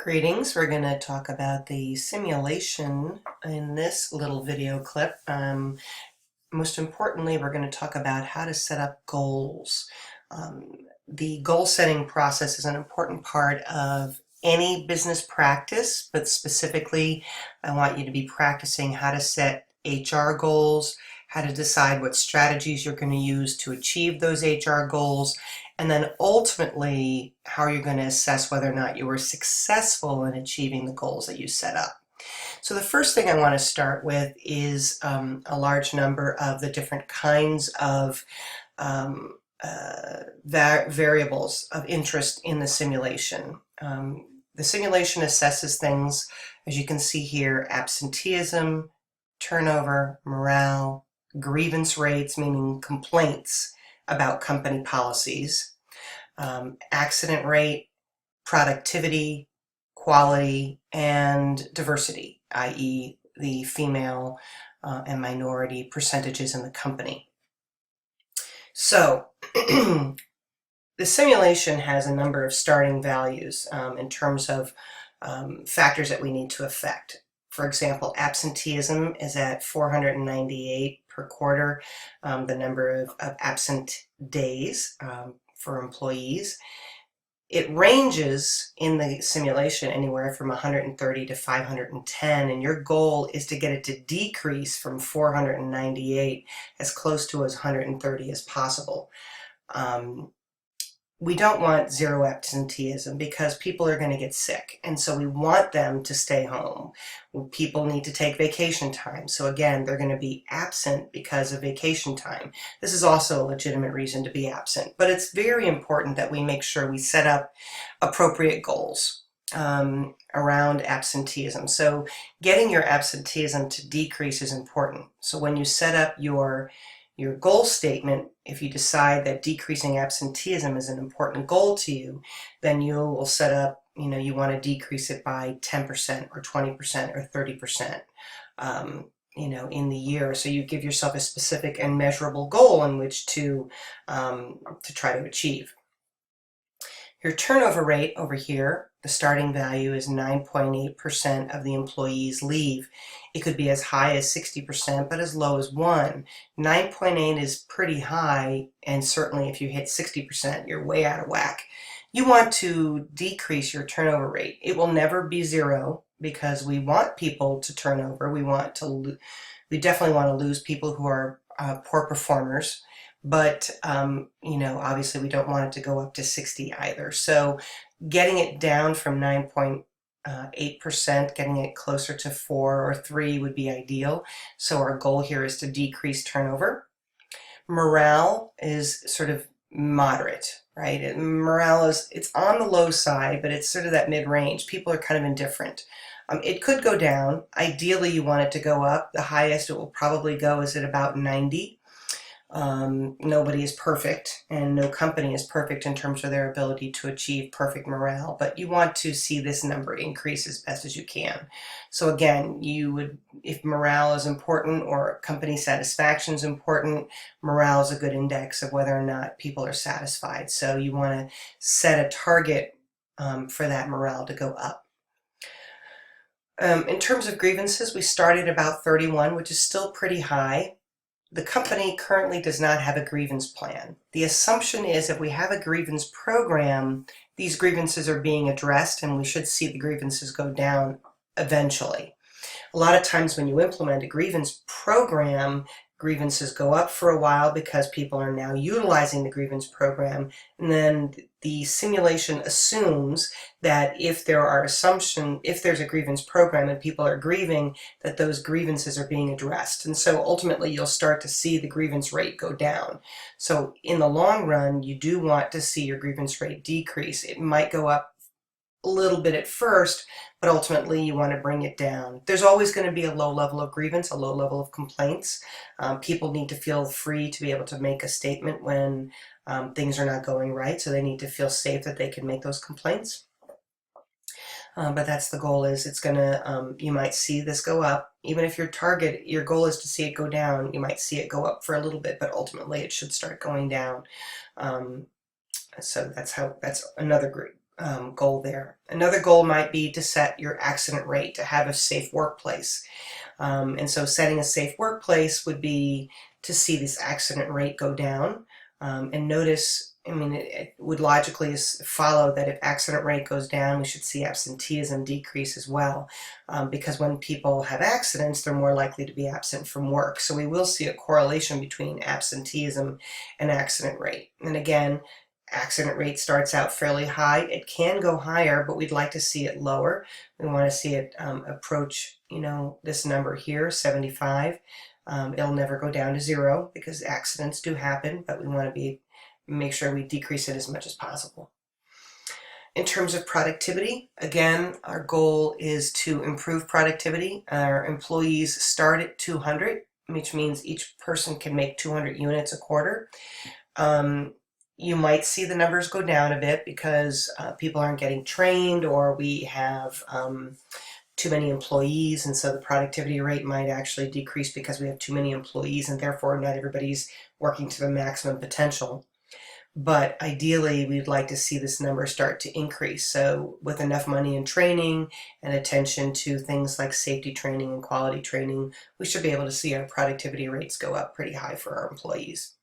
Greetings. We're going to talk about the simulation in this little video clip. Most importantly, we're going to talk about how to set up goals. Um, the goal setting process is an important part of any business practice, but specifically, I want you to be practicing how to set HR goals, how to decide what strategies you're going to use to achieve those HR goals, and then ultimately how you're going to assess whether or not you were successful in achieving the goals that you set up. So the first thing I want to start with is a large number of the different kinds of variables of interest in the simulation. The simulation assesses things, as you can see here: absenteeism, turnover, morale, grievance rates, meaning complaints about company policies, accident rate, productivity, quality, and diversity, i.e. the female and minority percentages in the company. So the simulation has a number of starting values in terms of factors that we need to affect. For example, absenteeism is at 498 per quarter, the number of absent days for employees. It ranges in the simulation anywhere from 130 to 510, and your goal is to get it to decrease from 498 as close to as 130 as possible. We don't want zero absenteeism because people are going to get sick, and so we want them to stay home. People need to take vacation time, so again, they're going to be absent because of vacation time. This is also a legitimate reason to be absent, but it's very important that we make sure we set up appropriate goals around absenteeism. So getting your absenteeism to decrease is important. So when you set up your goal statement, if you decide that decreasing absenteeism is an important goal to you, then you will set up, you want to decrease it by 10% or 20% or 30%, in the year. So you give yourself a specific and measurable goal in which to try to achieve. Your turnover rate over here, the starting value is 9.8% of the employees leave. It could be as high as 60%, but as low as 1. 9.8 is pretty high, and certainly if you hit 60%, you're way out of whack. You want to decrease your turnover rate. It will never be zero because we want people to turn over. We definitely want to lose people who are poor performers. But, obviously we don't want it to go up to 60 either. So getting it down from 9.8%, getting it closer to 4 or 3 would be ideal. So our goal here is to decrease turnover. Morale is sort of moderate, right? Morale it's on the low side, but it's sort of that mid-range. People are kind of indifferent. It could go down. Ideally, you want it to go up. The highest it will probably go is at about 90. Nobody is perfect, and no company is perfect in terms of their ability to achieve perfect morale, but you want to see this number increase as best as you can. So again, if morale is important or company satisfaction is important, morale is a good index of whether or not people are satisfied. So you want to set a target for that morale to go up. In terms of grievances, we started about 31, which is still pretty high. The company currently does not have a grievance plan. The assumption is if we have a grievance program, these grievances are being addressed and we should see the grievances go down eventually. A lot of times when you implement a grievance program, grievances go up for a while because people are now utilizing the grievance program, and then the simulation assumes that if there's a grievance program and people are grieving, that those grievances are being addressed. And so ultimately you'll start to see the grievance rate go down. So in the long run, you do want to see your grievance rate decrease. It might go up a little bit at first, but ultimately you want to bring it down. There's always going to be a low level of grievance, a low level of complaints. People need to feel free to be able to make a statement when things are not going right, so they need to feel safe that they can make those complaints. But that's the goal. Is it's going to, you might see this go up. Even if your goal is to see it go down, you might see it go up for a little bit, but ultimately it should start going down. So that's another goal there. Another goal might be to set your accident rate, to have a safe workplace. And so setting a safe workplace would be to see this accident rate go down. And notice, I mean, it would logically follow that if accident rate goes down, we should see absenteeism decrease as well. Because when people have accidents, they're more likely to be absent from work. So we will see a correlation between absenteeism and accident rate. And again, accident rate starts out fairly high. It can go higher, but we'd like to see it lower. We want to see it approach, this number here, 75. It'll never go down to 0 because accidents do happen, but we want to make sure we decrease it as much as possible. In terms of productivity, again, our goal is to improve productivity. Our employees start at 200, which means each person can make 200 units a quarter. You might see the numbers go down a bit because people aren't getting trained, or we have too many employees, and so the productivity rate might actually decrease because we have too many employees and therefore not everybody's working to the maximum potential. But ideally, we'd like to see this number start to increase. So with enough money in training and attention to things like safety training and quality training, we should be able to see our productivity rates go up pretty high for our employees.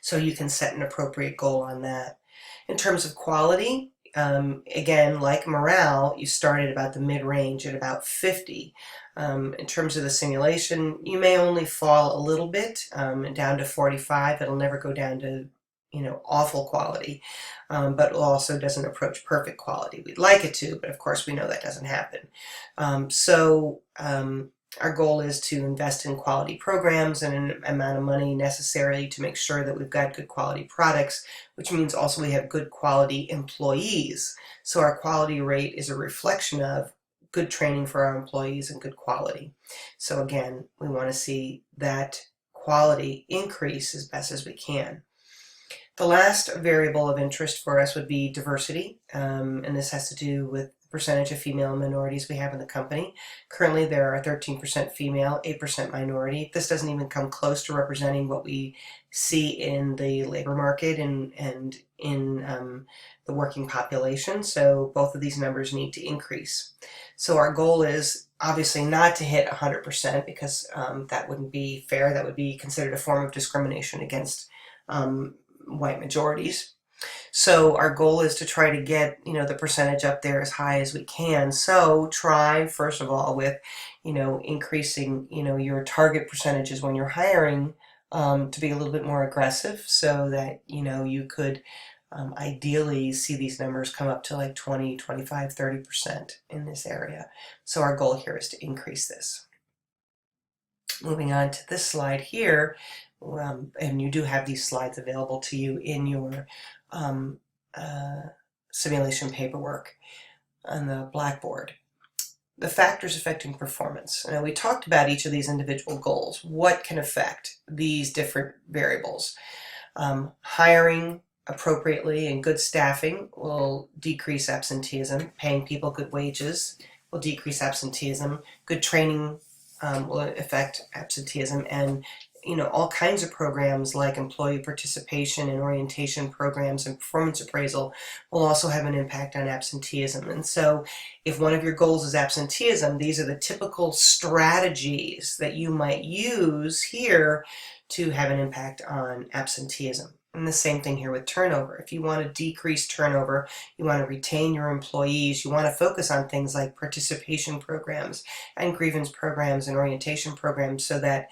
So you can set an appropriate goal on that. In terms of quality, again, like morale, you start at about the mid-range at about 50. In terms of the simulation, you may only fall a little bit down to 45. It'll never go down to awful quality, but it also doesn't approach perfect quality. We'd like it to, but of course we know that doesn't happen. Our goal is to invest in quality programs and an amount of money necessary to make sure that we've got good quality products, which means also we have good quality employees. So our quality rate is a reflection of good training for our employees and good quality. So again, we want to see that quality increase as best as we can. The last variable of interest for us would be diversity, and this has to do with the percentage of female minorities we have in the company. Currently there are 13% female, 8% minority. This doesn't even come close to representing what we see in the labor market and in the working population, so both of these numbers need to increase. So our goal is obviously not to hit 100% because that wouldn't be fair. That would be considered a form of discrimination against white majorities. So our goal is to try to get the percentage up there as high as we can. So try first of all with increasing your target percentages when you're hiring to be a little bit more aggressive, so that you could ideally see these numbers come up to like 20, 25, 30% in this area. So our goal here is to increase this. Moving on to this slide here, and you do have these slides available to you in your simulation paperwork on the Blackboard. The factors affecting performance. Now we talked about each of these individual goals. What can affect these different variables? Hiring appropriately and good staffing will decrease absenteeism. Paying people good wages will decrease absenteeism. Good training will affect absenteeism, and all kinds of programs like employee participation and orientation programs and performance appraisal will also have an impact on absenteeism. And so if one of your goals is absenteeism, these are the typical strategies that you might use here to have an impact on absenteeism. And the same thing here with turnover. If you want to decrease turnover, you want to retain your employees, you want to focus on things like participation programs and grievance programs and orientation programs, so that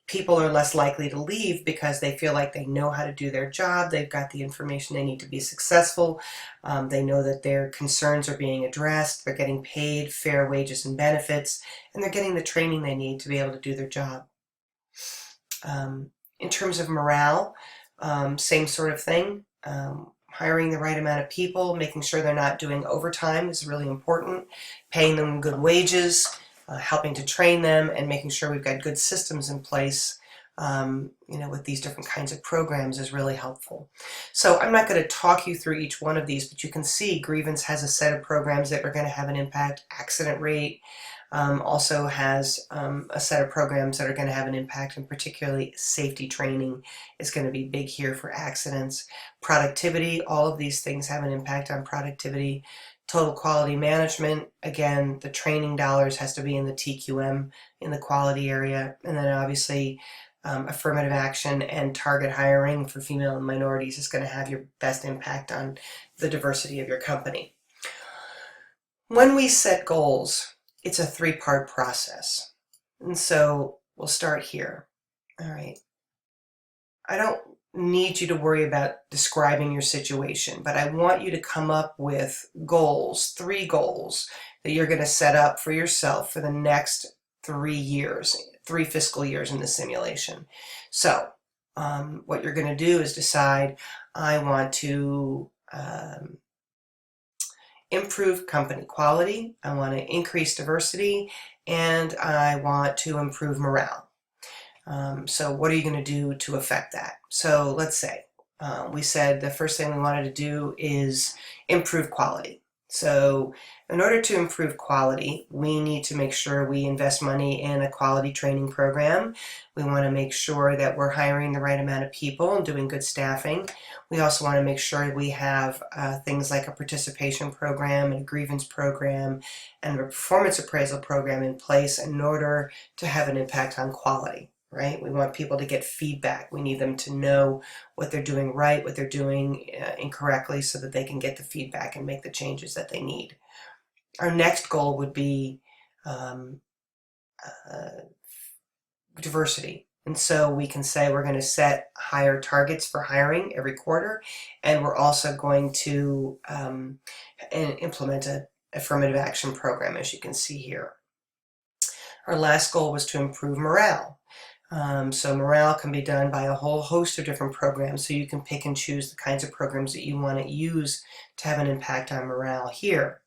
people are less likely to leave because they feel like they know how to do their job, they've got the information they need to be successful, they know that their concerns are being addressed, they're getting paid fair wages and benefits, and they're getting the training they need to be able to do their job. In terms of morale, same sort of thing. Hiring the right amount of people, making sure they're not doing overtime is really important. Paying them good wages, helping to train them, and making sure we've got good systems in place with these different kinds of programs is really helpful. So I'm not going to talk you through each one of these, but you can see grievance has a set of programs that are going to have an impact. Accident rate Also has a set of programs that are going to have an impact, and particularly safety training is going to be big here for accidents. Productivity, all of these things have an impact on productivity. Total quality management, again, the training dollars has to be in the TQM in the quality area, and then obviously affirmative action and target hiring for female and minorities is going to have your best impact on the diversity of your company. When we set goals, it's a three-part process. And so we'll start here. All right. I don't need you to worry about describing your situation, but I want you to come up with goals, 3 goals that you're going to set up for yourself for the next 3 years, 3 fiscal years in the simulation. So what you're going to do is decide, I want to improve company quality, I want to increase diversity, and I want to improve morale. So what are you going to do to affect that? So let's say we said the first thing we wanted to do is improve quality. So in order to improve quality, we need to make sure we invest money in a quality training program. We want to make sure that we're hiring the right amount of people and doing good staffing. We also want to make sure we have things like a participation program and a grievance program and a performance appraisal program in place in order to have an impact on quality. Right? We want people to get feedback. We need them to know what they're doing right, what they're doing incorrectly, so that they can get the feedback and make the changes that they need. Our next goal would be diversity. And so we can say we're going to set higher targets for hiring every quarter, and we're also going to implement an affirmative action program, as you can see here. Our last goal was to improve morale. So morale can be done by a whole host of different programs, so you can pick and choose the kinds of programs that you want to use to have an impact on morale here.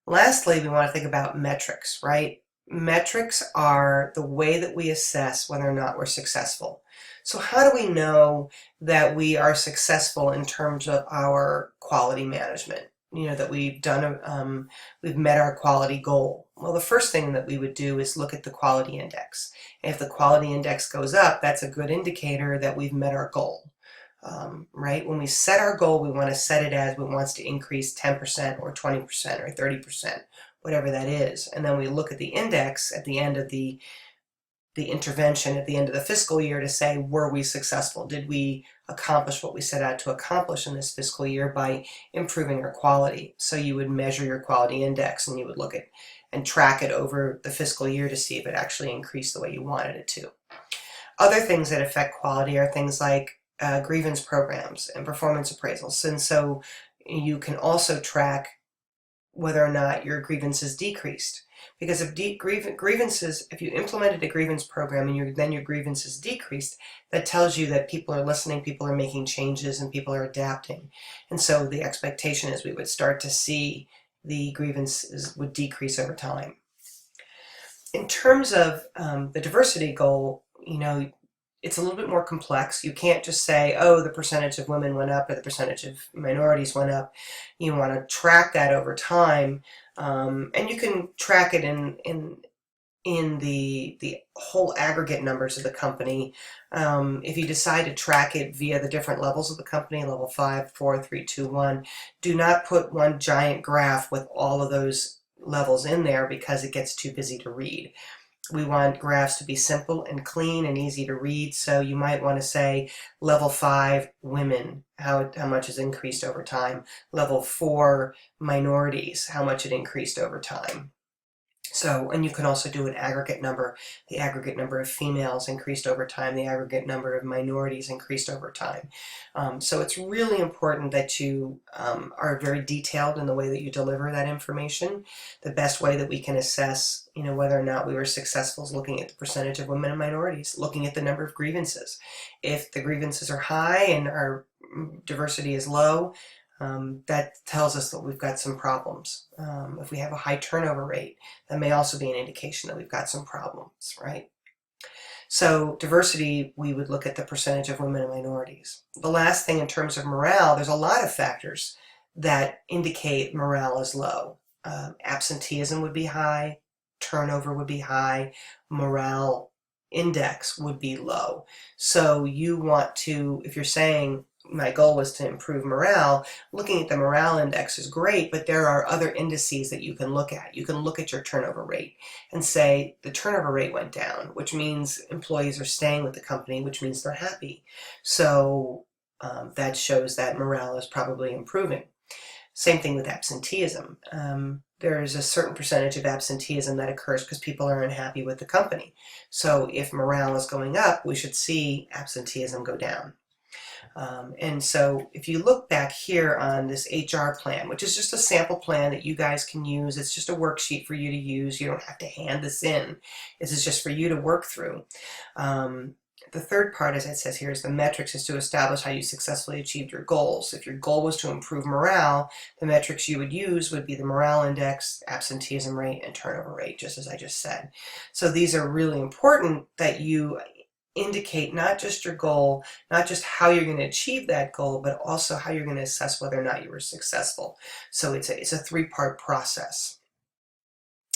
Lastly, we want to think about metrics, right? Metrics are the way that we assess whether or not we're successful. So how do we know that we are successful in terms of our quality management? You know, that we've done, we've met our quality goal. Well, the first thing that we would do is look at the quality index. And if the quality index goes up, that's a good indicator that we've met our goal. Right? When we set our goal, we want to set it as we want to increase 10% or 20% or 30%, whatever that is. And then we look at the index at the end of the intervention, at the end of the fiscal year, to say, were we successful? Did we accomplish what we set out to accomplish in this fiscal year by improving our quality? So you would measure your quality index, and you would look at and track it over the fiscal year to see if it actually increased the way you wanted it to. Other things that affect quality are things like grievance programs and performance appraisals. And so you can also track whether or not your grievances decreased. Because if grievances, if you implemented a grievance program and then your grievances decreased, that tells you that people are listening, people are making changes, and people are adapting. And so the expectation is we would start to see the grievances would decrease over time. In terms of the diversity goal, you know, it's a little bit more complex. You can't just say, oh, the percentage of women went up or the percentage of minorities went up. You want to track that over time, and you can track it in the whole aggregate numbers of the company. If you decide to track it via the different levels of the company, level 5, 4, 3, 2, 1, do not put one giant graph with all of those levels in there, because it gets too busy to read. We want graphs to be simple and clean and easy to read, so you might want to say level 5 women, how much has increased over time. Level 4 minorities, how much it increased over time. So, and you can also do an aggregate number. The aggregate number of females increased over time. The aggregate number of minorities increased over time. So it's really important that you are very detailed in the way that you deliver that information. The best way that we can assess, you know, whether or not we were successful is looking at the percentage of women and minorities, looking at the number of grievances. If the grievances are high and our diversity is low, that tells us that we've got some problems. If we have a high turnover rate, that may also be an indication that we've got some problems, right? So diversity, we would look at the percentage of women and minorities. The last thing in terms of morale, there's a lot of factors that indicate morale is low. Absenteeism would be high, turnover would be high, morale index would be low. So you want to, if you're saying my goal was to improve morale, looking at the morale index is great, but there are other indices that you can look at. You can look at your turnover rate and say the turnover rate went down, which means employees are staying with the company, which means they're happy. So that shows that morale is probably improving. Same thing with absenteeism. There is a certain percentage of absenteeism that occurs because people are unhappy with the company. So if morale is going up, we should see absenteeism go down. And so if you look back here on this HR plan, which is just a sample plan that you guys can use, it's just a worksheet for you to use. You don't have to hand this in. This is just for you to work through. The third part, as it says here, is the metrics is to establish how you successfully achieved your goals. If your goal was to improve morale, the metrics you would use would be the morale index, absenteeism rate, and turnover rate, just as I just said. So these are really important that you indicate not just your goal, not just how you're going to achieve that goal, but also how you're going to assess whether or not you were successful. So it's a three-part process.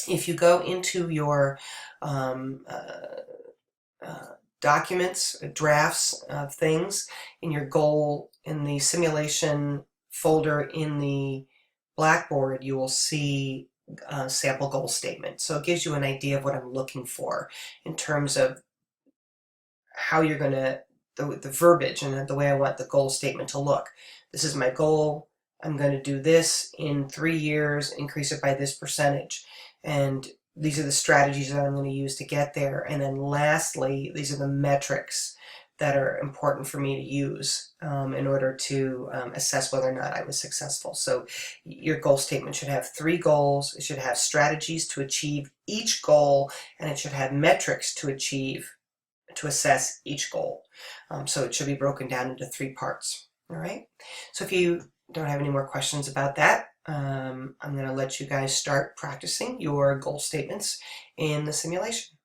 If you go into your documents, drafts of things in your goal, in the simulation folder in the Blackboard, you will see a sample goal statement. So it gives you an idea of what I'm looking for in terms of how you're going to, the verbiage and the way I want the goal statement to look. This is my goal. I'm going to do this in 3 years, increase it by this percentage. And these are the strategies that I'm going to use to get there. And then lastly, these are the metrics that are important for me to use in order to assess whether or not I was successful. So your goal statement should have 3 goals. It should have strategies to achieve each goal, and it should have metrics to assess each goal. So it should be broken down into 3 parts. All right. So if you don't have any more questions about that, I'm going to let you guys start practicing your goal statements in the simulation.